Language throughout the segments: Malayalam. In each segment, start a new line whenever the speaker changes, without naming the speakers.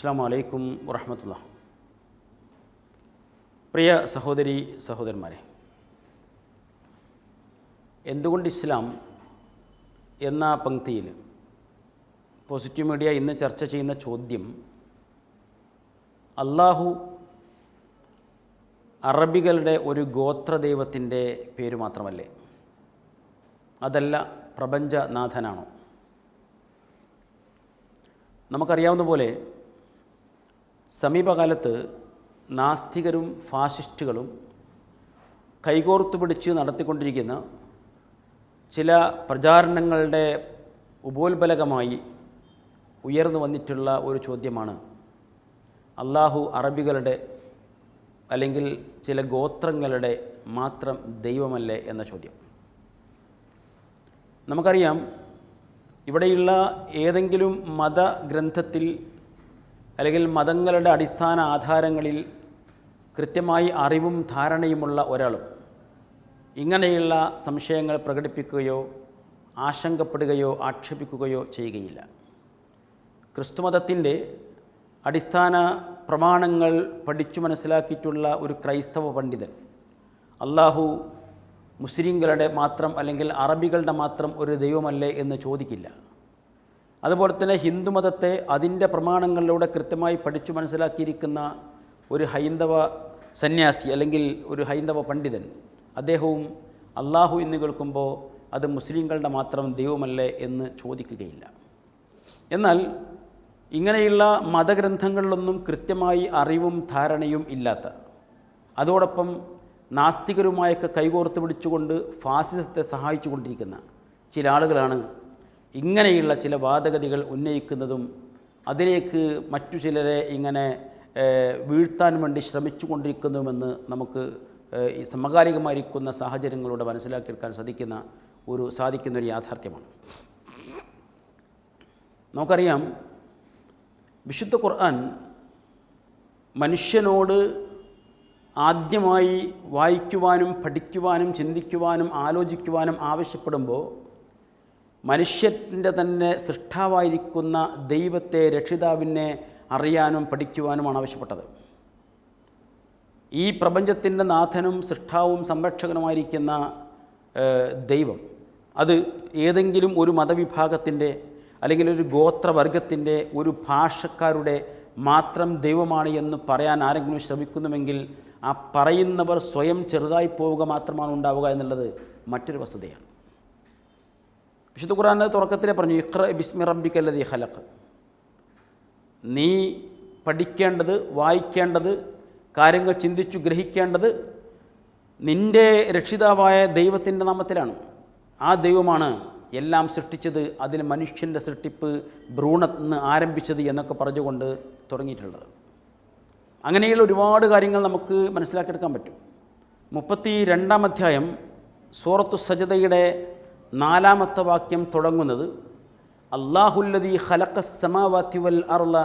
അസ്സലാമു അലൈക്കും വറഹ്മത്തുള്ളാഹി. പ്രിയ സഹോദരി സഹോദരന്മാരെ, എന്തുകൊണ്ട് ഇസ്ലാം എന്ന പങ്ക്തിയിൽ പോസിറ്റീവ് മീഡിയ ഇന്ന് ചർച്ച ചെയ്യുന്ന ചോദ്യം, അള്ളാഹു അറബികളുടെ ഒരു ഗോത്രദൈവത്തിൻ്റെ പേര് മാത്രമല്ലേ? അതല്ല പ്രപഞ്ചനാഥനാണോ? നമുക്കറിയാവുന്ന പോലെ സമീപകാലത്ത് നാസ്തികരും ഫാസിസ്റ്റുകളും കൈകോർത്തു പിടിച്ച് നടത്തിക്കൊണ്ടിരിക്കുന്ന ചില പ്രചാരണങ്ങളുടെ ഉപോത്ബലകമായി ഉയർന്നു വന്നിട്ടുള്ള ഒരു ചോദ്യമാണ്, അള്ളാഹു അറബികളുടെ അല്ലെങ്കിൽ ചില ഗോത്രങ്ങളുടെ മാത്രം ദൈവമല്ലേ എന്ന ചോദ്യം. നമുക്കറിയാം, ഇവിടെയുള്ള ഏതെങ്കിലും മതഗ്രന്ഥത്തിൽ അല്ലെങ്കിൽ മതങ്ങളുടെ അടിസ്ഥാന ആധാരങ്ങളിൽ കൃത്യമായി അറിവും ധാരണയുമുള്ള ഒരാളും ഇങ്ങനെയുള്ള സംശയങ്ങൾ പ്രകടിപ്പിക്കുകയോ ആശങ്കപ്പെടുകയോ ആക്ഷേപിക്കുകയോ ചെയ്യുകയില്ല. ക്രിസ്തുമതത്തിൻ്റെ അടിസ്ഥാന പ്രമാണങ്ങൾ പഠിച്ചു മനസ്സിലാക്കിയിട്ടുള്ള ഒരു ക്രൈസ്തവ പണ്ഡിതൻ അള്ളാഹു മുസ്ലിങ്ങളുടെ മാത്രം അല്ലെങ്കിൽ അറബികളുടെ മാത്രം ഒരു ദൈവമല്ലേ എന്ന് ചോദിക്കില്ല. അതുപോലെ തന്നെ ഹിന്ദുമതത്തെ അതിൻ്റെ പ്രമാണങ്ങളിലൂടെ കൃത്യമായി പഠിച്ചു മനസ്സിലാക്കിയിരിക്കുന്ന ഒരു ഹൈന്ദവ സന്യാസി അല്ലെങ്കിൽ ഒരു ഹൈന്ദവ പണ്ഡിതൻ, അദ്ദേഹവും അള്ളാഹു എന്ന് കേൾക്കുമ്പോൾ അത് മുസ്ലിങ്ങളുടെ മാത്രം ദൈവമല്ലേ എന്ന് ചോദിക്കുകയില്ല. എന്നാൽ ഇങ്ങനെയുള്ള മതഗ്രന്ഥങ്ങളിലൊന്നും കൃത്യമായി അറിവും ധാരണയും ഇല്ലാത്ത, അതോടൊപ്പം നാസ്തികരുമായൊക്കെ കൈകോർത്ത് പിടിച്ചുകൊണ്ട് ഫാസിസത്തെ സഹായിച്ചു കൊണ്ടിരിക്കുന്ന ചില ആളുകളാണ് ഇങ്ങനെയുള്ള ചില വാദഗതികൾ ഉന്നയിക്കുന്നതും അതിലേക്ക് മറ്റു ചിലരെ ഇങ്ങനെ വീഴ്ത്താൻ വേണ്ടി ശ്രമിച്ചു കൊണ്ടിരിക്കുന്നുവെന്ന് നമുക്ക് ഈ സമകാലികമായിരിക്കുന്ന സാഹചര്യങ്ങളിലൂടെ മനസ്സിലാക്കിയെടുക്കാൻ സാധിക്കുന്ന ഒരു യാഥാർത്ഥ്യമാണ്. നമുക്കറിയാം, വിശുദ്ധ ഖുർആൻ മനുഷ്യനോട് ആദ്യമായി വായിക്കുവാനും പഠിക്കുവാനും ചിന്തിക്കുവാനും ആലോചിക്കുവാനും ആവശ്യപ്പെടുമ്പോൾ മനുഷ്യൻ്റെ തന്നെ സൃഷ്ടാവായിരിക്കുന്ന ദൈവത്തെ, രക്ഷിതാവിനെ അറിയാനും പഠിക്കുവാനുമാണ് ആവശ്യപ്പെട്ടത്. ഈ പ്രപഞ്ചത്തിൻ്റെ നാഥനും സൃഷ്ടാവും സംരക്ഷകനുമായിരിക്കുന്ന ദൈവം അത് ഏതെങ്കിലും ഒരു മതവിഭാഗത്തിൻ്റെ അല്ലെങ്കിൽ ഒരു ഗോത്രവർഗത്തിൻ്റെ ഒരു ഭാഷക്കാരുടെ മാത്രം ദൈവമാണ് എന്ന് പറയാൻ ആരെങ്കിലും ശ്രമിക്കുന്നുവെങ്കിൽ ആ പറയുന്നവർ സ്വയം ചെറുതായി പോവുക മാത്രമാണ് ഉണ്ടാവുക എന്നുള്ളത് മറ്റൊരു വസ്തുതയാണ്. വിശുദ്ധ ഖുർആനിൽ തുടക്കത്തിലെ പറഞ്ഞു, ഇഖ്റ ബിസ്മി റബ്ബിക്കല്ലദീ ഖലഖ്. നീ പഠിക്കേണ്ടത്, വായിക്കേണ്ടത്, കാര്യങ്ങൾ ചിന്തിച്ചു ഗ്രഹിക്കേണ്ടത് നിൻ്റെ രക്ഷിതാവായ ദൈവത്തിൻ്റെ നാമത്തിലാണ്. ആ ദൈവമാണ് എല്ലാം സൃഷ്ടിച്ചത്, അതിൽ മനുഷ്യൻ്റെ സൃഷ്ടിപ്പ് ഭ്രൂണത്തിന് ആരംഭിച്ചത് എന്നൊക്കെ പറഞ്ഞുകൊണ്ട് തുടങ്ങിയിട്ടുള്ളത്. അങ്ങനെയുള്ള ഒരുപാട് കാര്യങ്ങൾ നമുക്ക് മനസ്സിലാക്കിയെടുക്കാൻ പറ്റും. 32-ാം അധ്യായം സൂറത്തു സജദയുടെ 4-ാമത്തെ വാക്യം തുടങ്ങുന്നത് അല്ലാഹുല്ലദീ ഖലഖസ് സമാവാതി വൽ അർള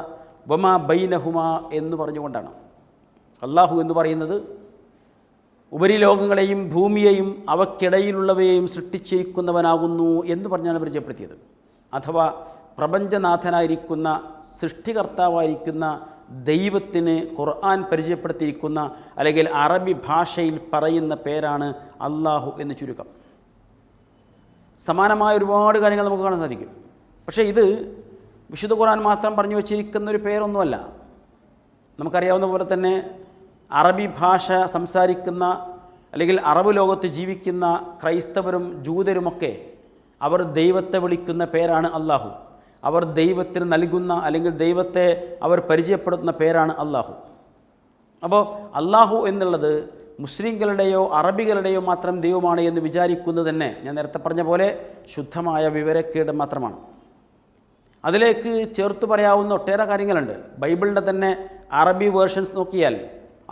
വമാ ബൈനഹുമാ എന്ന് പറഞ്ഞുകൊണ്ടാണ്. അള്ളാഹു എന്ന് പറയുന്നത് ഉപരിലോകങ്ങളെയും ഭൂമിയെയും അവയ്ക്കിടയിലുള്ളവയെയും സൃഷ്ടിച്ചിരിക്കുന്നവനാകുന്നു എന്ന് പറഞ്ഞാണ് പരിചയപ്പെടുത്തിയത്. അഥവാ പ്രപഞ്ചനാഥനായിരിക്കുന്ന സൃഷ്ടികർത്താവായിരിക്കുന്ന ദൈവത്തിന് ഖുർആൻ പരിചയപ്പെടുത്തിയിരിക്കുന്ന അല്ലെങ്കിൽ അറബി ഭാഷയിൽ പറയുന്ന പേരാണ് അള്ളാഹു എന്ന് ചുരുക്കം. സമാനമായ ഒരുപാട് കാര്യങ്ങൾ നമുക്ക് കാണാൻ സാധിക്കും. പക്ഷേ ഇത് വിശുദ്ധ ഖുർആൻ മാത്രം പറഞ്ഞു വച്ചിരിക്കുന്ന ഒരു പേരൊന്നുമല്ല. നമുക്കറിയാവുന്ന പോലെ തന്നെ അറബി ഭാഷ സംസാരിക്കുന്ന അല്ലെങ്കിൽ അറബ് ലോകത്ത് ജീവിക്കുന്ന ക്രൈസ്തവരും ജൂതരുമൊക്കെ അവർ ദൈവത്തെ വിളിക്കുന്ന പേരാണ് അള്ളാഹു. അവർ ദൈവത്തിന് നൽകുന്ന അല്ലെങ്കിൽ ദൈവത്തെ അവർ പരിചയപ്പെടുത്തുന്ന പേരാണ് അള്ളാഹു. അപ്പോൾ അള്ളാഹു എന്നുള്ളത് മുസ്ലിങ്ങളുടെയോ അറബികളുടെയോ മാത്രം ദൈവമാണ് എന്ന് വിചാരിക്കുന്നത് തന്നെ ഞാൻ നേരത്തെ പറഞ്ഞ പോലെ ശുദ്ധമായ വിവരക്കേട് മാത്രമാണ്. അതിലേക്ക് ചേർത്ത് പറയാവുന്ന ഒട്ടേറെ കാര്യങ്ങളുണ്ട്. ബൈബിളിൻ്റെ തന്നെ അറബി വേർഷൻസ് നോക്കിയാൽ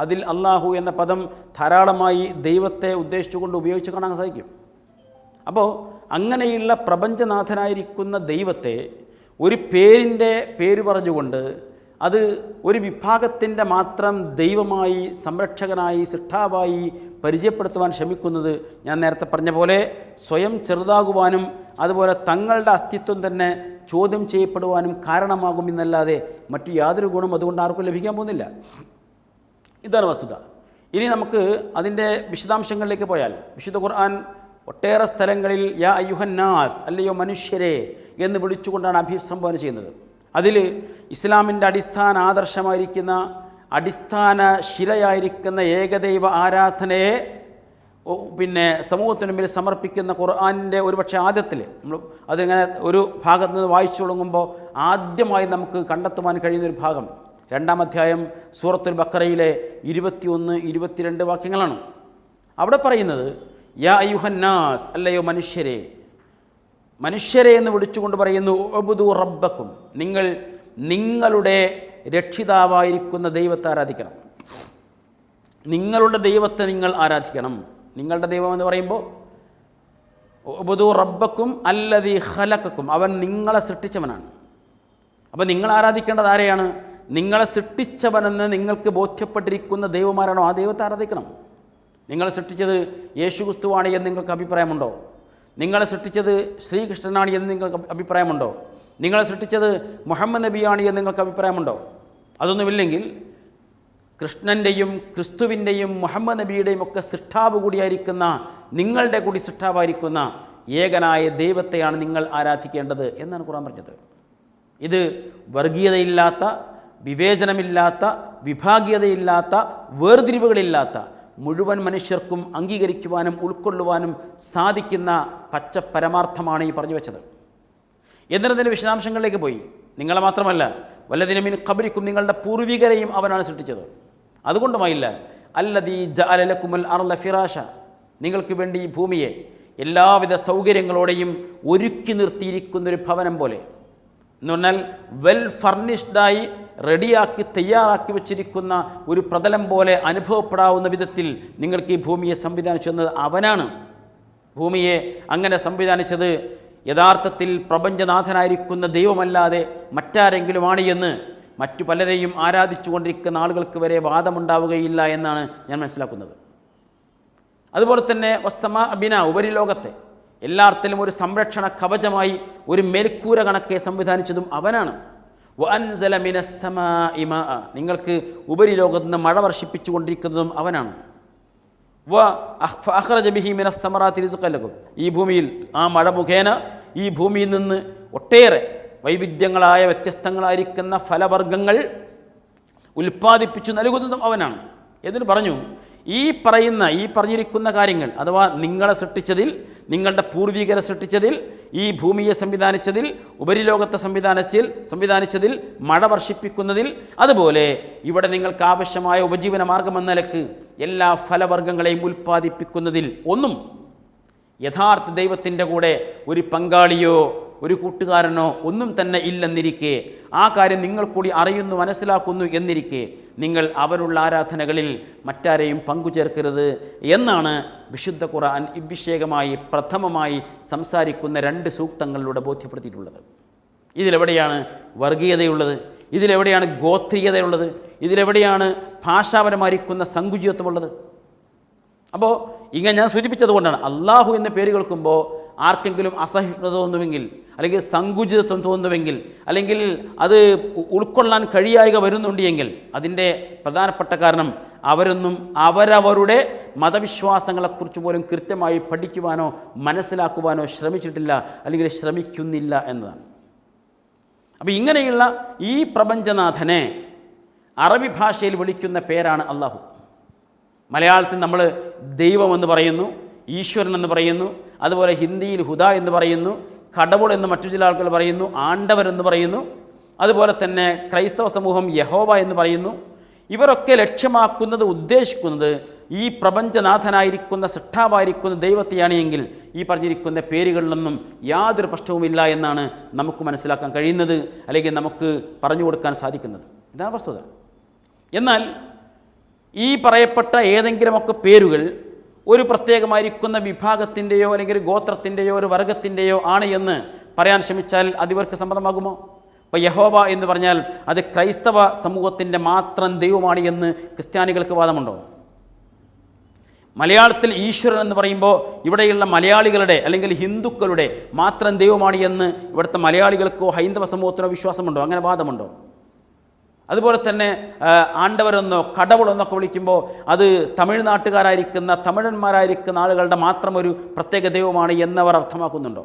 അതിൽ അള്ളാഹു എന്ന പദം ധാരാളമായി ദൈവത്തെ ഉദ്ദേശിച്ചുകൊണ്ട് ഉപയോഗിച്ച് കാണാൻ സാധിക്കും. അപ്പോൾ അങ്ങനെയുള്ള പ്രപഞ്ചനാഥനായിരിക്കുന്ന ദൈവത്തെ ഒരു പേരിൻ്റെ പേര് പറഞ്ഞുകൊണ്ട് അത് ഒരു വിഭാഗത്തിൻ്റെ മാത്രം ദൈവമായി, സംരക്ഷകനായി, സൃഷ്ടാവായി പരിചയപ്പെടുത്തുവാൻ ശ്രമിക്കുന്നത് ഞാൻ നേരത്തെ പറഞ്ഞ പോലെ സ്വയം ചെറുതാകുവാനും അതുപോലെ തങ്ങളുടെ അസ്തിത്വം തന്നെ ചോദ്യം ചെയ്യപ്പെടുവാനും കാരണമാകുമെന്നല്ലാതെ മറ്റു യാതൊരു ഗുണം അതുകൊണ്ട് ആർക്കും ലഭിക്കാൻ പോകുന്നില്ല. ഇതാണ് വസ്തുത. ഇനി നമുക്ക് അതിൻ്റെ വിശദാംശങ്ങളിലേക്ക് പോയാൽ, വിശുദ്ധ ഖുർആൻ ഒട്ടേറെ സ്ഥലങ്ങളിൽ യാ അയ്യുഹന്നാസ്, അല്ലയോ മനുഷ്യരെ എന്ന് വിളിച്ചുകൊണ്ടാണ് അഭിസംബോധന ചെയ്യുന്നത്. അതിൽ ഇസ്ലാമിൻ്റെ അടിസ്ഥാന ആദർശമായിരിക്കുന്ന, അടിസ്ഥാന ശിലയായിരിക്കുന്ന ഏകദൈവ ആരാധനയെ സമൂഹത്തിന് മുമ്പിൽ സമർപ്പിക്കുന്ന ഖുർആനിൻ്റെ ഒരുപക്ഷെ ആദ്യത്തിൽ നമ്മൾ അതിങ്ങനെ ഒരു ഭാഗത്ത് നിന്ന് വായിച്ചു തുടങ്ങുമ്പോൾ ആദ്യമായി നമുക്ക് കണ്ടെത്തുവാൻ കഴിയുന്നൊരു ഭാഗം 2-ാം അധ്യായം സൂറത്തുൽ ബഖറയിലെ 21-22 വാക്യങ്ങളാണ്. അവിടെ പറയുന്നത് യാ അയ്യുഹന്നാസ്, അല്ലയോ മനുഷ്യരെ, മനുഷ്യരെ എന്ന് വിളിച്ചുകൊണ്ട് പറയുന്നു ഉഅ്ബുദു റബ്ബക്കും, നിങ്ങൾ നിങ്ങളുടെ രക്ഷിതാവായിരിക്കുന്ന ദൈവത്തെ ആരാധിക്കണം. നിങ്ങളുടെ ദൈവത്തെ നിങ്ങൾ ആരാധിക്കണം. നിങ്ങളുടെ ദൈവം എന്ന് പറയുമ്പോൾ ഉഅ്ബുദു റബ്ബക്കും അല്ലദീ ഖലഖക്കും, അവൻ നിങ്ങളെ സൃഷ്ടിച്ചവനാണ്. അപ്പോൾ നിങ്ങൾ ആരാധിക്കേണ്ടത് ആരെയാണ്? നിങ്ങളെ സൃഷ്ടിച്ചവനെന്ന് നിങ്ങൾക്ക് ബോധ്യപ്പെട്ടിരിക്കുന്ന ദൈവമാരാണോ ആ ദൈവത്തെ ആരാധിക്കണം. നിങ്ങളെ സൃഷ്ടിച്ചത് യേശുക്രിസ്തുവാണ് എന്ന് നിങ്ങൾക്ക് അഭിപ്രായമുണ്ടോ? നിങ്ങളെ സൃഷ്ടിച്ചത് ശ്രീകൃഷ്ണനാണ് എന്ന് നിങ്ങൾക്ക് അഭിപ്രായമുണ്ടോ? നിങ്ങളെ സൃഷ്ടിച്ചത് മുഹമ്മദ് നബിയാണ് എന്ന് നിങ്ങൾക്ക് അഭിപ്രായമുണ്ടോ? അതൊന്നുമില്ലെങ്കിൽ കൃഷ്ണൻ്റെയും ക്രിസ്തുവിൻ്റെയും മുഹമ്മദ് നബിയുടെയും ഒക്കെ സൃഷ്ടാവ് കൂടിയായിരിക്കുന്ന, നിങ്ങളുടെ കൂടി സൃഷ്ടാവായിരിക്കുന്ന ഏകനായ ദൈവത്തെയാണ് നിങ്ങൾ ആരാധിക്കേണ്ടത് എന്നാണ് ഖുർആൻ പറഞ്ഞത്. ഇത് വർഗീയതയില്ലാത്ത, വിവേചനമില്ലാത്ത, വിഭാഗീയതയില്ലാത്ത, വേർതിരിവുകളില്ലാത്ത മുഴുവൻ മനുഷ്യർക്കും അംഗീകരിക്കുവാനും ഉൾക്കൊള്ളുവാനും സാധിക്കുന്ന പച്ച പരമാർത്ഥമാണ് ഈ പറഞ്ഞു വെച്ചത്. എന്നിട്ടതിൻ്റെ വിശദാംശങ്ങളിലേക്ക് പോയി. നിങ്ങളെ മാത്രമല്ല, വല്ലദിന മിൻ ഖബ്രിക്കും, നിങ്ങളുടെ പൂർവികരെയും അവനാണ് സൃഷ്ടിച്ചത്. അതുകൊണ്ടുമായില്ല, അല്ലദീ ജഅല ലക്കുമുൽ അർള ഫിറാശ, നിങ്ങൾക്ക് വേണ്ടി ഈ ഭൂമിയെ എല്ലാവിധ സൗകര്യങ്ങളോടെയും ഒരുക്കി നിർത്തിയിരിക്കുന്നൊരു ഭവനം പോലെ, എന്ന് പറഞ്ഞാൽ വെൽ ഫർണിഷ്ഡായി റെഡിയാക്കി തയ്യാറാക്കി വച്ചിരിക്കുന്ന ഒരു പ്രതലം പോലെ അനുഭവപ്പെടാവുന്ന വിധത്തിൽ നിങ്ങൾക്ക് ഈ ഭൂമിയെ സംവിധാനിച്ചു എന്നത് അവനാണ്. ഭൂമിയെ അങ്ങനെ സംവിധാനിച്ചത് യഥാർത്ഥത്തിൽ പ്രപഞ്ചനാഥനായിരിക്കുന്ന ദൈവമല്ലാതെ മറ്റാരെങ്കിലുമാണ് എന്ന് മറ്റു പലരെയും ആരാധിച്ചു കൊണ്ടിരിക്കുന്ന ആളുകൾക്ക് വരെ വാദമുണ്ടാവുകയില്ല എന്നാണ് ഞാൻ മനസ്സിലാക്കുന്നത്. അതുപോലെ തന്നെ വസ്സമാ ബിന, ഉപരിലോകത്തെ എല്ലായിടത്തിലും ഒരു സംരക്ഷണ കവചമായി ഒരു മേൽക്കൂര കണക്കെ സംവിധാനിച്ചതും അവനാണ്. വഅൻസല മിനസ്സമാഇ മാഅ, നിങ്ങൾക്ക് ഉപരിലോകത്ത് നിന്ന് മഴ വർഷിപ്പിച്ചു കൊണ്ടിരിക്കുന്നതും അവനാണ്. ഫഅഖ്റജ ബിഹി മിനസ്സമറാത്തി റിസ്ഖൻ ലക്കും, ഈ ഭൂമിയിൽ ആ മഴ മുഖേന ഈ ഭൂമിയിൽ നിന്ന് ഒട്ടേറെ വൈവിധ്യങ്ങളായ വ്യത്യസ്തങ്ങളായിരിക്കുന്ന ഫലവർഗ്ഗങ്ങൾ ഉൽപ്പാദിപ്പിച്ചു നൽകുന്നതും അവനാണ്. എന്നിട്ട് പറഞ്ഞു, ഈ പറഞ്ഞിരിക്കുന്ന കാര്യങ്ങൾ, അഥവാ നിങ്ങളെ സൃഷ്ടിച്ചതിൽ, നിങ്ങളുടെ പൂർവികരെ സൃഷ്ടിച്ചതിൽ, ഈ ഭൂമിയെ സംവിധാനിച്ചതിൽ, ഉപരിലോകത്തെ സംവിധാനിച്ചതിൽ, മഴ വർഷിപ്പിക്കുന്നതിൽ, അതുപോലെ ഇവിടെ നിങ്ങൾക്ക് ആവശ്യമായ ഉപജീവന മാർഗമെന്ന നിലക്ക് എല്ലാ ഫലവർഗ്ഗങ്ങളെയും ഉൽപ്പാദിപ്പിക്കുന്നതിൽ ഒന്നും യഥാർത്ഥ ദൈവത്തിൻ്റെ കൂടെ ഒരു പങ്കാളിയോ ഒരു കൂട്ടുകാരനോ ഒന്നും തന്നെ ഇല്ലെന്നിരിക്കെ, ആ കാര്യം നിങ്ങൾ കൂടി അറിയുന്നു മനസ്സിലാക്കുന്നു എന്നിരിക്കെ, നിങ്ങൾ അവനുള്ള ആരാധനകളിൽ മറ്റാരെയും പങ്കുചേർക്കരുത് എന്നാണ് വിശുദ്ധ ഖുർആൻ ഇബ്വിഷേകമായി പ്രഥമമായി സംസാരിക്കുന്ന 2 സൂക്തങ്ങളിലൂടെ ബോധ്യപ്പെടുത്തിയിട്ടുള്ളത്. ഇതിലെവിടെയാണ് വർഗീയതയുള്ളത്? ഇതിലെവിടെയാണ് ഗോത്രീയതയുള്ളത്? ഇതിലെവിടെയാണ് ഭാഷാപരമായിരിക്കുന്ന സങ്കുചിതത്വമുള്ളത്? അപ്പോൾ ഇങ്ങനെ ഞാൻ സൂചിപ്പിച്ചതുകൊണ്ടാണ് അള്ളാഹു എന്ന പേര് കേൾക്കുമ്പോൾ ആർക്കെങ്കിലും അസഹിഷ്ണുത തോന്നുമെങ്കിൽ, അല്ലെങ്കിൽ സങ്കുചിതത്വം തോന്നുമെങ്കിൽ, അല്ലെങ്കിൽ അത് ഉൾക്കൊള്ളാൻ കഴിയായിക വരുന്നുണ്ടെങ്കിൽ അതിൻ്റെ പ്രധാനപ്പെട്ട കാരണം അവരൊന്നും അവരവരുടെ മതവിശ്വാസങ്ങളെക്കുറിച്ച് പോലും കൃത്യമായി പഠിക്കുവാനോ മനസ്സിലാക്കുവാനോ ശ്രമിച്ചിട്ടില്ല, അല്ലെങ്കിൽ ശ്രമിക്കുന്നില്ല എന്നതാണ്. അപ്പോൾ ഇങ്ങനെയുള്ള ഈ പ്രപഞ്ചനാഥനെ അറബി ഭാഷയിൽ വിളിക്കുന്ന പേരാണ് അള്ളാഹു. മലയാളത്തിൽ നമ്മൾ ദൈവമെന്ന് പറയുന്നു, ഈശ്വരൻ എന്ന് പറയുന്നു, അതുപോലെ ഹിന്ദിയിൽ ഹുദ എന്ന് പറയുന്നു, കടവുൾ എന്ന് മറ്റു ചില ആൾക്കാർ പറയുന്നു, ആണ്ടവരെന്ന് പറയുന്നു, അതുപോലെ തന്നെ ക്രൈസ്തവ സമൂഹം യഹോവ എന്ന് പറയുന്നു. ഇവരൊക്കെ ലക്ഷ്യമാക്കുന്നത്, ഉദ്ദേശിക്കുന്നത് ഈ പ്രപഞ്ചനാഥനായിരിക്കുന്ന സൃഷ്ടാവായിരിക്കുന്ന ദൈവത്തെയാണ് എങ്കിൽ ഈ പറഞ്ഞിരിക്കുന്ന പേരുകളിലൊന്നും യാതൊരു പ്രശ്നവുമില്ല എന്നാണ് നമുക്ക് മനസ്സിലാക്കാൻ കഴിയുന്നത്, അല്ലെങ്കിൽ നമുക്ക് പറഞ്ഞു കൊടുക്കാൻ സാധിക്കുന്നത്. ഇതാണ് വസ്തുത. എന്നാൽ ഈ പറയപ്പെട്ട ഏതെങ്കിലുമൊക്കെ പേരുകൾ ഒരു പ്രത്യേകമായിരിക്കുന്ന വിഭാഗത്തിൻ്റെയോ അല്ലെങ്കിൽ ഗോത്രത്തിൻ്റെയോ ഒരു വർഗത്തിൻ്റെയോ ആണ് എന്ന് പറയാൻ ശ്രമിച്ചാൽ അതിവർക്ക് സമ്മതമാകുമോ? ഇപ്പോൾ യഹോവ എന്ന് പറഞ്ഞാൽ അത് ക്രൈസ്തവ സമൂഹത്തിൻ്റെ മാത്രം ദൈവമാണ് എന്ന് ക്രിസ്ത്യാനികൾക്ക് വാദമുണ്ടോ? മലയാളത്തിൽ ഈശ്വരൻ എന്ന് പറയുമ്പോൾ ഇവിടെയുള്ള മലയാളികളുടെ അല്ലെങ്കിൽ ഹിന്ദുക്കളുടെ മാത്രം ദൈവമാണ് എന്ന് ഇവിടുത്തെ മലയാളികൾക്കോ ഹൈന്ദവ സമൂഹത്തിനോ വിശ്വാസമുണ്ടോ? അങ്ങനെ വാദമുണ്ടോ? അതുപോലെ തന്നെ ആണ്ടവരെന്നോ കടവുളെന്നൊക്കെ വിളിക്കുമ്പോൾ അത് തമിഴ്നാട്ടുകാരായിരിക്കുന്ന തമിഴന്മാരായിരിക്കുന്ന ആളുകളുടെ മാത്രം ഒരു പ്രത്യേക ദൈവമാണ് എന്നവർ അർത്ഥമാക്കുന്നുണ്ടോ?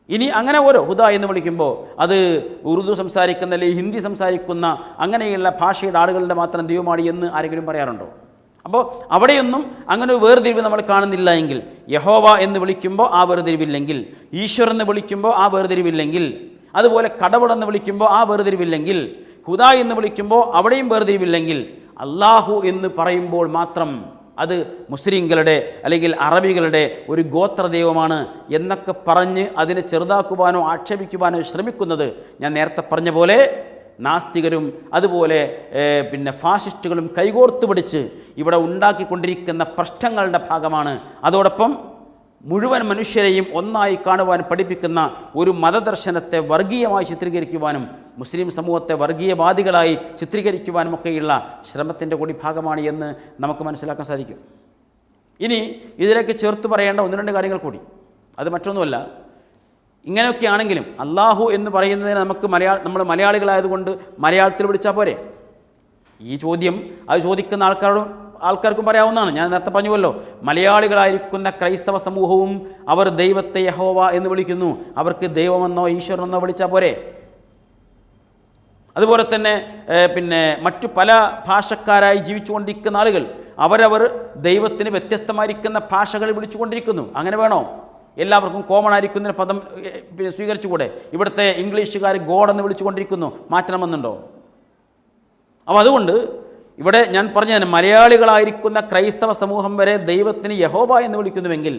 ഇനി അങ്ങനെ ഓരോ ഹുദ എന്ന് വിളിക്കുമ്പോൾ അത് ഉറുദു സംസാരിക്കുന്ന അല്ലെങ്കിൽ ഹിന്ദി സംസാരിക്കുന്ന അങ്ങനെയുള്ള ഭാഷയുടെ ആളുകളുടെ മാത്രം ദൈവമാണ് എന്ന് ആരെങ്കിലും പറയാറുണ്ടോ? അപ്പോൾ അവിടെയൊന്നും അങ്ങനെ ഒരു വേർതിരിവ് നമ്മൾ കാണുന്നില്ല എങ്കിൽ, യഹോവ എന്ന് വിളിക്കുമ്പോൾ ആ വേർതിരിവില്ലെങ്കിൽ, ഈശ്വർ എന്ന് വിളിക്കുമ്പോൾ ആ വേർതിരിവില്ലെങ്കിൽ, അതുപോലെ കടവുളെന്ന് വിളിക്കുമ്പോൾ ആ വേർതിരിവില്ലെങ്കിൽ, ഹുദ എന്ന് വിളിക്കുമ്പോൾ അവിടെയും വേർതിരിവില്ലെങ്കിൽ, അള്ളാഹു എന്ന് പറയുമ്പോൾ മാത്രം അത് മുസ്ലിങ്ങളുടെ അല്ലെങ്കിൽ അറബികളുടെ ഒരു ഗോത്രദൈവമാണ് എന്നൊക്കെ പറഞ്ഞ് അതിനെ ചെറുതാക്കുവാനോ ആക്ഷേപിക്കുവാനോ ശ്രമിക്കുന്നത് ഞാൻ നേരത്തെ പറഞ്ഞ പോലെ നാസ്തികരും അതുപോലെ ഫാസിസ്റ്റുകളും കൈകോർത്ത് പിടിച്ച് ഇവിടെ ഉണ്ടാക്കിക്കൊണ്ടിരിക്കുന്ന പ്രശ്നങ്ങളുടെ ഭാഗമാണ്. അതോടൊപ്പം മുഴുവൻ മനുഷ്യരെയും ഒന്നായി കാണുവാൻ പഠിപ്പിക്കുന്ന ഒരു മതദർശനത്തെ വർഗീയമായി ചിത്രീകരിക്കുവാനും മുസ്ലിം സമൂഹത്തെ വർഗീയവാദികളായി ചിത്രീകരിക്കുവാനുമൊക്കെയുള്ള ശ്രമത്തിൻ്റെ കൂടി ഭാഗമാണ് എന്ന് നമുക്ക് മനസ്സിലാക്കാൻ സാധിക്കും. ഇനി ഇതിലേക്ക് ചേർത്ത് പറയേണ്ട ഒന്ന് രണ്ട് കാര്യങ്ങൾ കൂടി. അത് മറ്റൊന്നുമല്ല, ഇങ്ങനെയൊക്കെ ആണെങ്കിലും അള്ളാഹു എന്ന് പറയുന്നതിന് നമുക്ക് നമ്മൾ മലയാളികളായതുകൊണ്ട് മലയാളത്തിൽ വിളിച്ചാൽ പോരെ? ഈ ചോദ്യം അത് ചോദിക്കുന്ന ആൾക്കാർക്കും പറയാവുന്നതാണ്. ഞാൻ നേരത്തെ പറഞ്ഞുവല്ലോ, മലയാളികളായിരിക്കുന്ന ക്രൈസ്തവ സമൂഹവും അവർ ദൈവത്തെ യഹോവ എന്ന് വിളിക്കുന്നു. അവർക്ക് ദൈവമെന്നോ ഈശ്വരനെന്നോ വിളിച്ചാൽ പോരെ? അതുപോലെ തന്നെ മറ്റു പല ഭാഷക്കാരായി ജീവിച്ചുകൊണ്ടിരിക്കുന്ന ആളുകൾ അവരവർ ദൈവത്തിന് വ്യത്യസ്തമായിരിക്കുന്ന ഭാഷകൾ വിളിച്ചുകൊണ്ടിരിക്കുന്നു. അങ്ങനെ വേണോ? എല്ലാവർക്കും കോമൺ ആയിരിക്കുന്ന പദം സ്വീകരിച്ചുകൂടെ? ഇവിടുത്തെ ഇംഗ്ലീഷുകാർ ഗോഡ് എന്ന് വിളിച്ചുകൊണ്ടിരിക്കുന്നു, മാറ്റണമെന്നുണ്ടോ? അപ്പോൾ അതുകൊണ്ട് ഇവിടെ ഞാൻ പറഞ്ഞതിന് മലയാളികളായിരിക്കുന്ന ക്രൈസ്തവ സമൂഹം വരെ ദൈവത്തിന് യഹോവ എന്ന് വിളിക്കുന്നുവെങ്കിൽ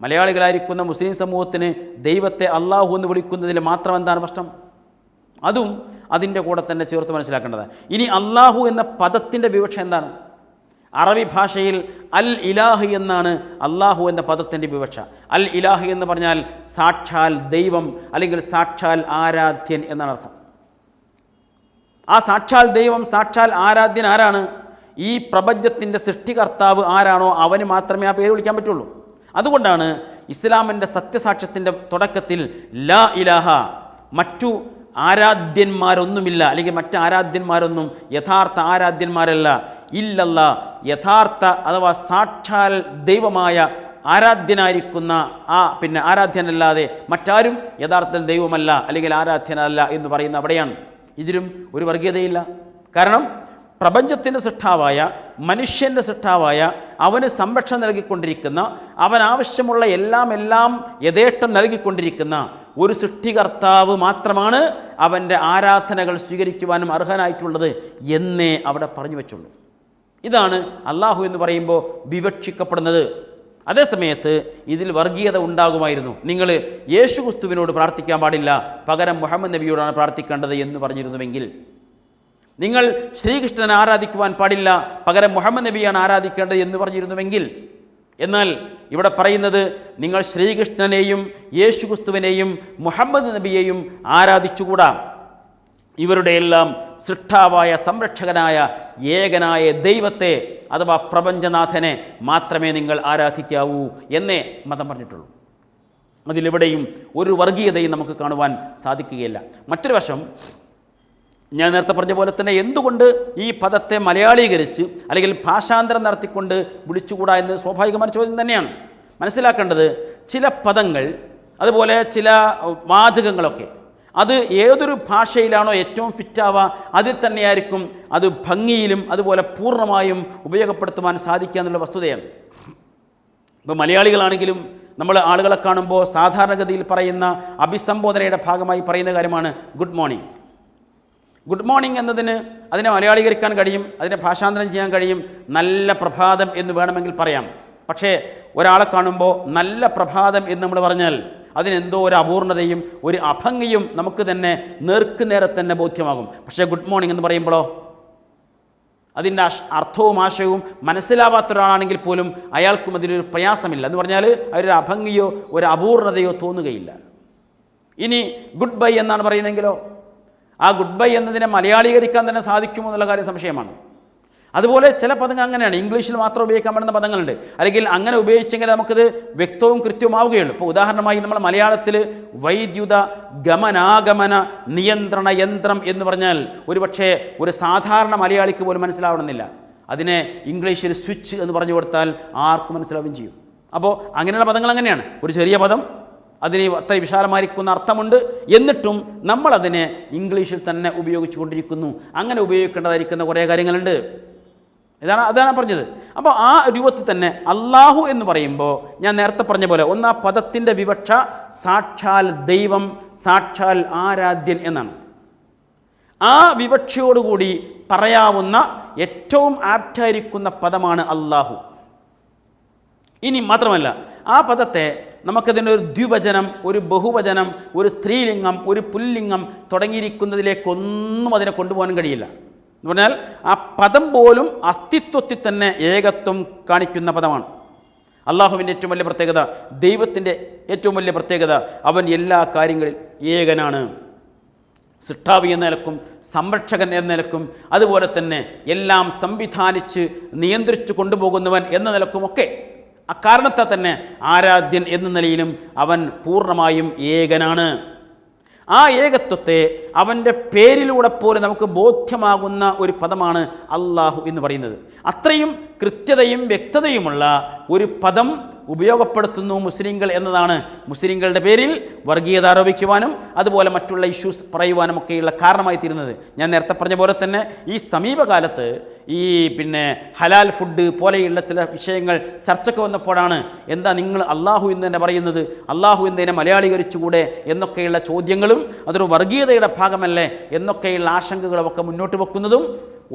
മലയാളികളായിരിക്കുന്ന മുസ്ലിം സമൂഹത്തിന് ദൈവത്തെ അള്ളാഹു എന്ന് വിളിക്കുന്നതിൽ മാത്രം എന്താണ് പ്രശ്നം? അതും അതിൻ്റെ കൂടെ തന്നെ ചേർത്ത് മനസ്സിലാക്കേണ്ടത്. ഇനി അള്ളാഹു എന്ന പദത്തിൻ്റെ വിവക്ഷ എന്താണ്? അറബി ഭാഷയിൽ അൽ ഇലാഹ് എന്നാണ് അള്ളാഹു എന്ന പദത്തിൻ്റെ വിവക്ഷ. അൽ ഇലാഹ് എന്ന് പറഞ്ഞാൽ സാക്ഷാൽ ദൈവം അല്ലെങ്കിൽ സാക്ഷാൽ ആരാധ്യൻ എന്നാണ് അർത്ഥം. ആ സാക്ഷാൽ ദൈവം, സാക്ഷാൽ ആരാധ്യൻ ആരാണ്? ഈ പ്രപഞ്ചത്തിൻ്റെ സൃഷ്ടികർത്താവ് ആരാണോ അവന് മാത്രമേ ആ പേര് വിളിക്കാൻ പറ്റുള്ളൂ. അതുകൊണ്ടാണ് ഇസ്ലാമിൻ്റെ സത്യസാക്ഷ്യത്തിൻ്റെ തുടക്കത്തിൽ ലാ ഇലാഹ, മറ്റു ആരാധ്യന്മാരൊന്നുമില്ല അല്ലെങ്കിൽ മറ്റ് ആരാധ്യന്മാരൊന്നും യഥാർത്ഥ ആരാധ്യന്മാരല്ല, ഇല്ലല്ല, യഥാർത്ഥ അഥവാ സാക്ഷാൽ ദൈവമായ ആരാധ്യനായിരിക്കുന്ന ആരാധ്യനല്ലാതെ മറ്റാരും യഥാർത്ഥത്തിൽ ദൈവമല്ല അല്ലെങ്കിൽ ആരാധ്യനല്ല എന്ന് പറയുന്ന അവിടെയാണ്. ഇതിലും ഒരു വർഗീയതയില്ല. കാരണം പ്രപഞ്ചത്തിൻ്റെ സൃഷ്ടാവായ മനുഷ്യൻ്റെ സൃഷ്ടാവായ അവന് സംരക്ഷണം നൽകിക്കൊണ്ടിരിക്കുന്ന, അവനാവശ്യമുള്ള എല്ലാം യഥേഷ്ടം നൽകിക്കൊണ്ടിരിക്കുന്ന ഒരു സൃഷ്ടികർത്താവ് മാത്രമാണ് അവൻ്റെ ആരാധനകൾ സ്വീകരിക്കുവാനും അർഹനായിട്ടുള്ളത് എന്നേ അവിടെ പറഞ്ഞു വെച്ചുള്ളൂ. ഇതാണ് അള്ളാഹു എന്ന് പറയുമ്പോൾ വിവക്ഷിക്കപ്പെടുന്നത്. അതേസമയത്ത് ഇതിൽ വർഗീയത ഉണ്ടാകുമായിരുന്നു. നിങ്ങൾ യേശുക്രിസ്തുവിനോട് പ്രാർത്ഥിക്കാൻ പാടില്ല, പകരം മുഹമ്മദ് നബിയോടാണ് പ്രാർത്ഥിക്കേണ്ടത് എന്ന് പറഞ്ഞിരുന്നുവെങ്കിൽ, നിങ്ങൾ ശ്രീകൃഷ്ണനെ ആരാധിക്കുവാൻ പാടില്ല, പകരം മുഹമ്മദ് നബിയാണ് ആരാധിക്കേണ്ടത് എന്ന് പറഞ്ഞിരുന്നുവെങ്കിൽ, എന്നാൽ ഇവിടെ പറയുന്നത് നിങ്ങൾ ശ്രീകൃഷ്ണനെയും യേശുക്രിസ്തുവിനെയും മുഹമ്മദ് നബിയെയും ആരാധിച്ചുകൂടാ, ഇവരുടെ എല്ലാം സൃഷ്ടാവായ സംരക്ഷകനായ ഏകനായ ദൈവത്തെ അഥവാ പ്രപഞ്ചനാഥനെ മാത്രമേ നിങ്ങൾ ആരാധിക്കാവൂ എന്നേ മതം പറഞ്ഞിട്ടുള്ളൂ. അതിലെവിടെയും ഒരു വർഗീയതയും നമുക്ക് കാണുവാൻ സാധിക്കുകയില്ല. മറ്റൊരു വശം, ഞാൻ നേരത്തെ പറഞ്ഞ പോലെ തന്നെ എന്തുകൊണ്ട് ഈ പദത്തെ മലയാളീകരിച്ച് അല്ലെങ്കിൽ ഭാഷാന്തരം നടത്തിക്കൊണ്ട് വിളിച്ചുകൂടാ എന്ന് സ്വാഭാവികമായ ചോദ്യം തന്നെയാണ്. മനസ്സിലാക്കേണ്ടത്, ചില പദങ്ങൾ അതുപോലെ ചില വാചകങ്ങളൊക്കെ അത് ഏതൊരു ഭാഷയിലാണോ ഏറ്റവും ഫിറ്റാവുക അതിൽ തന്നെയായിരിക്കും അത് ഭംഗിയിലും അതുപോലെ പൂർണ്ണമായും ഉപയോഗപ്പെടുത്തുവാൻ സാധിക്കുക എന്നുള്ള വസ്തുതയാണ്. ഇപ്പോൾ മലയാളികളാണെങ്കിലും നമ്മൾ ആളുകളെ കാണുമ്പോൾ സാധാരണഗതിയിൽ പറയുന്ന അഭിസംബോധനയുടെ ഭാഗമായി പറയുന്ന കാര്യമാണ് ഗുഡ് മോർണിംഗ്. ഗുഡ് മോർണിംഗ് എന്നതിന് അതിനെ മലയാളീകരിക്കാൻ കഴിയും, അതിനെ ഭാഷാന്തരം ചെയ്യാൻ കഴിയും. നല്ല പ്രഭാതം എന്ന് വേണമെങ്കിൽ പറയാം. പക്ഷേ ഒരാളെ കാണുമ്പോൾ നല്ല പ്രഭാതം എന്ന് നമ്മൾ പറഞ്ഞാൽ അതിനെന്തോ ഒരു അപൂർണതയും ഒരു അഭംഗിയും നമുക്ക് തന്നെ നേർക്കുനേരെ തന്നെ ബോധ്യമാകും. പക്ഷേ ഗുഡ് മോർണിംഗ് എന്ന് പറയുമ്പോഴോ അതിൻ്റെ അർത്ഥവും ആശയവും മനസ്സിലാവാത്ത ഒരാളാണെങ്കിൽ പോലും അയാൾക്കും അതിലൊരു പ്രയാസമില്ല. എന്ന് പറഞ്ഞാൽ അതിലൊരു അഭംഗിയോ ഒരു അപൂർണതയോ തോന്നുകയില്ല. ഇനി ഗുഡ് ബൈ എന്നാണ് പറയുന്നതെങ്കിലോ ആ ഗുഡ് ബൈ എന്നതിനെ മലയാളീകരിക്കാൻ തന്നെ സാധിക്കുമോ എന്നുള്ള കാര്യം സംശയമാണ്. അതുപോലെ ചില പദങ്ങൾ അങ്ങനെയാണ്, ഇംഗ്ലീഷിൽ മാത്രം ഉപയോഗിക്കാൻ പറ്റുന്ന പദങ്ങളുണ്ട്, അല്ലെങ്കിൽ അങ്ങനെ ഉപയോഗിച്ചെങ്കിൽ നമുക്കത് വ്യക്തവും കൃത്യവുമാവുകയുള്ളൂ. ഇപ്പോൾ ഉദാഹരണമായി നമ്മൾ മലയാളത്തിൽ വൈദ്യുത ഗമനാഗമന നിയന്ത്രണ യന്ത്രം എന്ന് പറഞ്ഞാൽ ഒരുപക്ഷെ ഒരു സാധാരണ മലയാളിക്ക് പോലും മനസ്സിലാവണമെന്നില്ല. അതിനെ ഇംഗ്ലീഷിൽ സ്വിച്ച് എന്ന് പറഞ്ഞു കൊടുത്താൽ ആർക്കും മനസ്സിലാവുകയും ചെയ്യും. അപ്പോൾ അങ്ങനെയുള്ള പദങ്ങൾ അങ്ങനെയാണ്. ഒരു ചെറിയ പദം അതിന് അത്ര വിശാലമായിരിക്കുന്ന അർത്ഥമുണ്ട്, എന്നിട്ടും നമ്മളതിനെ ഇംഗ്ലീഷിൽ തന്നെ ഉപയോഗിച്ചു കൊണ്ടിരിക്കുന്നു. അങ്ങനെ ഉപയോഗിക്കേണ്ടതായിരിക്കുന്ന കുറേ കാര്യങ്ങളുണ്ട്. അതാണ് പറഞ്ഞത്. അപ്പോൾ ആ രൂപത്തിൽ തന്നെ അള്ളാഹു എന്ന് പറയുമ്പോൾ ഞാൻ നേരത്തെ പറഞ്ഞ പോലെ ഒന്ന് ആ പദത്തിൻ്റെ വിവക്ഷ സാക്ഷാൽ ദൈവം, സാക്ഷാൽ ആരാധ്യൻ എന്നാണ്. ആ വിവക്ഷയോടുകൂടി പറയാവുന്ന ഏറ്റവും ആപ്റ്റായിരിക്കുന്ന പദമാണ് അള്ളാഹു. ഇനി മാത്രമല്ല, ആ പദത്തെ നമുക്കതിൻ്റെ ഒരു ദ്വിവചനം, ഒരു ബഹുവചനം, ഒരു സ്ത്രീലിംഗം, ഒരു പുല്ലിംഗം തുടങ്ങിയിരിക്കുന്നതിലേക്കൊന്നും അതിനെ കൊണ്ടുപോകാൻ കഴിയില്ല. എന്ന് പറഞ്ഞാൽ ആ പദം പോലും അസ്തിത്വത്തിൽ തന്നെ ഏകത്വം കാണിക്കുന്ന പദമാണ്. അള്ളാഹുവിൻ്റെ ഏറ്റവും വലിയ പ്രത്യേകത, ദൈവത്തിൻ്റെ ഏറ്റവും വലിയ പ്രത്യേകത, അവൻ എല്ലാ കാര്യങ്ങളിൽ ഏകനാണ്. സൃഷ്ടാവി എന്ന നിലക്കും സംരക്ഷകൻ എന്ന നിലക്കും അതുപോലെ തന്നെ എല്ലാം സംവിധാനിച്ച് നിയന്ത്രിച്ചു കൊണ്ടുപോകുന്നവൻ എന്ന നിലക്കുമൊക്കെ അക്കാരണത്താൽ തന്നെ ആരാധ്യൻ എന്ന നിലയിലും അവൻ പൂർണ്ണമായും ഏകനാണ്. ആ ഏകത്വത്തെ അവൻ്റെ പേരിലൂടെ പോലും നമുക്ക് ബോധ്യമാകുന്ന ഒരു പദമാണ് അള്ളാഹു എന്ന് പറയുന്നത്. അത്രയും കൃത്യതയും വ്യക്തതയുമുള്ള ഒരു പദം ഉപയോഗപ്പെടുത്തുന്നു മുസ്ലിങ്ങൾ എന്നതാണ് മുസ്ലിങ്ങളുടെ പേരിൽ വർഗീയത ആരോപിക്കുവാനും അതുപോലെ മറ്റുള്ള ഇഷ്യൂസ് പറയുവാനും ഒക്കെയുള്ള കാരണമായി തീരുന്നത്. ഞാൻ നേരത്തെ പറഞ്ഞ പോലെ തന്നെ ഈ സമീപകാലത്ത് ഈ ഹലാൽ ഫുഡ് പോലെയുള്ള ചില വിഷയങ്ങൾ ചർച്ചയ്ക്ക് വന്നപ്പോഴാണ് എന്താ നിങ്ങൾ അള്ളാഹു എന്ന് തന്നെ പറയുന്നത്, അള്ളാഹു എന്നതിനെ മലയാളീകരിച്ചുകൂടെ എന്നൊക്കെയുള്ള ചോദ്യങ്ങളും അതൊരു വർഗീയതയുടെ ഭാഗമല്ലേ എന്നൊക്കെയുള്ള ആശങ്കകളുമൊക്കെ മുന്നോട്ട് വെക്കുന്നതും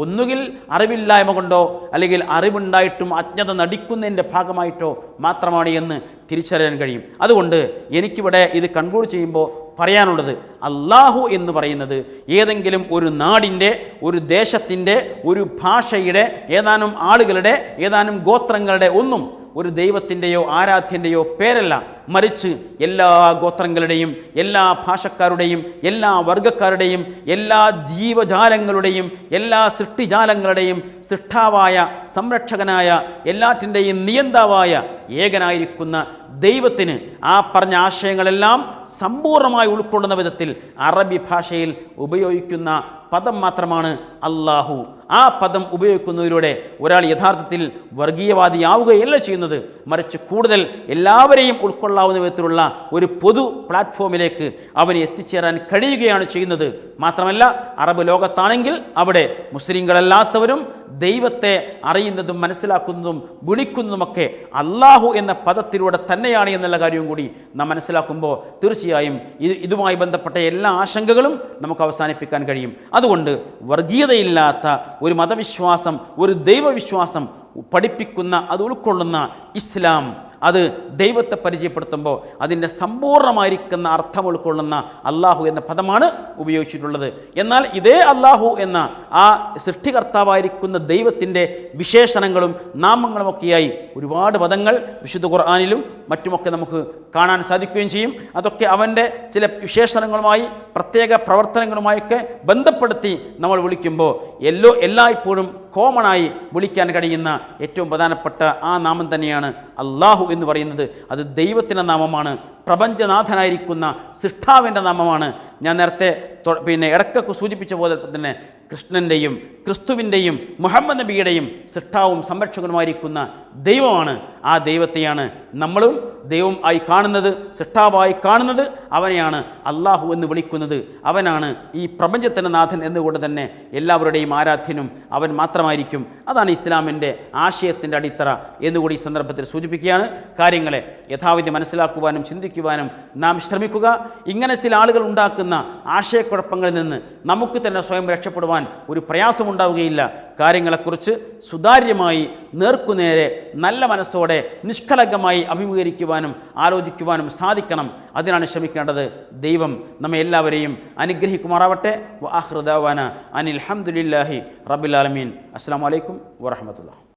ഒന്നുകിൽ അറിവില്ലായ്മ കൊണ്ടോ അല്ലെങ്കിൽ അറിവുണ്ടായിട്ടും അജ്ഞത നടിക്കുന്നതിൻ്റെ ഭാഗമായിട്ടോ മാത്രമാണ് എന്ന് തിരിച്ചറിയാൻ കഴിയും. അതുകൊണ്ട് എനിക്കിവിടെ ഇത് കൺക്ലൂഡ് ചെയ്യുമ്പോൾ പറയാനുള്ളത്, അള്ളാഹു എന്ന് പറയുന്നത് ഏതെങ്കിലും ഒരു നാടിൻ്റെ, ഒരു ദേശത്തിൻ്റെ, ഒരു ഭാഷയുടെ, ഏതാനും ആളുകളുടെ, ഏതാനും ഗോത്രങ്ങളുടെ ഒന്നും ഒരു ദൈവത്തിൻ്റെയോ ആരാധ്യൻ്റെയോ പേരല്ല, മറിച്ച് എല്ലാ ഗോത്രങ്ങളുടെയും, എല്ലാ ഭാഷക്കാരുടെയും, എല്ലാ വർഗക്കാരുടെയും, എല്ലാ ജീവജാലങ്ങളുടെയും, എല്ലാ സൃഷ്ടിജാലങ്ങളുടെയും സൃഷ്ടാവായ, സംരക്ഷകനായ, എല്ലാറ്റിൻ്റെയും നിയന്താവായ ഏകനായിരിക്കുന്ന ദൈവത്തിന് ആ പറഞ്ഞ ആശയങ്ങളെല്ലാം സമ്പൂർണ്ണമായി ഉൾക്കൊള്ളുന്ന വിധത്തിൽ അറബി ഭാഷയിൽ ഉപയോഗിക്കുന്ന പദം മാത്രമാണ് അള്ളാഹു. ആ പദം ഉപയോഗിക്കുന്നതിലൂടെ ഒരാൾ യഥാർത്ഥത്തിൽ വർഗീയവാദിയാവുകയല്ല ചെയ്യുന്നത്, മറിച്ച് കൂടുതൽ എല്ലാവരെയും ഉൾക്കൊള്ളാവുന്ന വിധത്തിലുള്ള ഒരു പൊതു പ്ലാറ്റ്ഫോമിലേക്ക് അവന് എത്തിച്ചേരാൻ കഴിയുകയാണ് ചെയ്യുന്നത്. മാത്രമല്ല, അറബ് ലോകത്താണെങ്കിൽ അവിടെ മുസ്ലിങ്ങളല്ലാത്തവരും ദൈവത്തെ അറിയുന്നതും മനസ്സിലാക്കുന്നതും വിളിക്കുന്നതുമൊക്കെ അള്ളാഹു എന്ന പദത്തിലൂടെ തന്നെയാണ് എന്നുള്ള കാര്യവും കൂടി നാം മനസ്സിലാക്കുമ്പോൾ തീർച്ചയായും ഇതുമായി ബന്ധപ്പെട്ട എല്ലാ ആശങ്കകളും നമുക്ക് അവസാനിപ്പിക്കാൻ കഴിയും. അതുകൊണ്ട് വർഗീയതയില്ലാത്ത ഒരു മതവിശ്വാസം, ഒരു ദൈവവിശ്വാസം പഠിപ്പിക്കുന്ന, അത് ഉൾക്കൊള്ളുന്ന ഇസ്ലാം, അത് ദൈവത്തെ പരിചയപ്പെടുത്തുമ്പോൾ അതിൻ്റെ സമ്പൂർണ്ണമായിരിക്കുന്ന അർത്ഥം ഉൾക്കൊള്ളുന്ന അള്ളാഹു എന്ന പദമാണ് ഉപയോഗിച്ചിട്ടുള്ളത്. എന്നാൽ ഇതേ അള്ളാഹു എന്ന ആ സൃഷ്ടികർത്താവായിരിക്കുന്ന ദൈവത്തിൻ്റെ വിശേഷണങ്ങളും നാമങ്ങളുമൊക്കെയായി ഒരുപാട് പദങ്ങൾ വിശുദ്ധ ഖുർആനിലും മറ്റുമൊക്കെ നമുക്ക് കാണാൻ സാധിക്കുകയും ചെയ്യും. അതൊക്കെ അവൻ്റെ ചില വിശേഷണങ്ങളുമായി, പ്രത്യേക പ്രവർത്തനങ്ങളുമായൊക്കെ ബന്ധപ്പെടുത്തി നമ്മൾ വിളിക്കുമ്പോൾ എല്ലായ്പ്പോഴും കോമണായി വിളിക്കാൻ കഴിയുന്ന ഏറ്റവും പ്രധാനപ്പെട്ട ആ നാമം തന്നെയാണ് അള്ളാഹു എന്ന് പറയുന്നത്. അത് ദൈവത്തിൻ്റെ നാമമാണ്, പ്രപഞ്ചനാഥനായിരിക്കുന്ന സൃഷ്ടാവിൻ്റെ നാമമാണ്. ഞാൻ നേരത്തെ ഇടയ്ക്കൊക്കെ സൂചിപ്പിച്ച പോലെ തന്നെ കൃഷ്ണൻ്റെയും ക്രിസ്തുവിൻ്റെയും മുഹമ്മദ് നബിയുടെയും സൃഷ്ടാവും സംരക്ഷകനുമായിരിക്കുന്ന ദൈവമാണ്. ആ ദൈവത്തെയാണ് നമ്മളും ദൈവം ആയി കാണുന്നത്, സൃഷ്ടാവായി കാണുന്നത്. അവനെയാണ് അള്ളാഹു എന്ന് വിളിക്കുന്നത്. അവനാണ് ഈ പ്രപഞ്ചത്തിൻ്റെ നാഥൻ എന്നുകൊണ്ട് തന്നെ എല്ലാവരുടെയും ആരാധ്യനും അവൻ മാത്രമായിരിക്കും. അതാണ് ഇസ്ലാമിൻ്റെ ആശയത്തിൻ്റെ അടിത്തറ എന്നുകൂടി ഈ സന്ദർഭത്തിൽ സൂചിപ്പിക്കുകയാണ്. കാര്യങ്ങളെ യഥാവിധി മനസ്സിലാക്കുവാനും ചിന്തിക്കുവാനും നാം ശ്രമിക്കുക. ഇങ്ങനെ ചില ആളുകൾ ഉണ്ടാക്കുന്ന ആശയക്കുഴപ്പങ്ങളിൽ നിന്ന് നമുക്ക് തന്നെ സ്വയം രക്ഷപ്പെടുവാൻ ഒരു പ്രയാസമുണ്ടാവുകയില്ല. കാര്യങ്ങളെക്കുറിച്ച് സുതാര്യമായി, നേർക്കുനേരെ, നല്ല മനസ്സോടെ, നിഷ്കളങ്കമായി അഭിമുഖീകരിക്കുവാനും ആലോചിക്കുവാനും സാധിക്കണം. അതിനാണ് ശ്രമിക്കേണ്ടത്. ദൈവം നമ്മെ എല്ലാവരെയും അനുഗ്രഹിക്കുമാറാവട്ടെ. വആഖിറു ദഅവാന അനിൽ ഹംദുലില്ലാഹി റബ്ബിൽ ആലമീൻ. അസ്സലാമു അലൈക്കും വറഹ്മത്തുള്ളാഹി.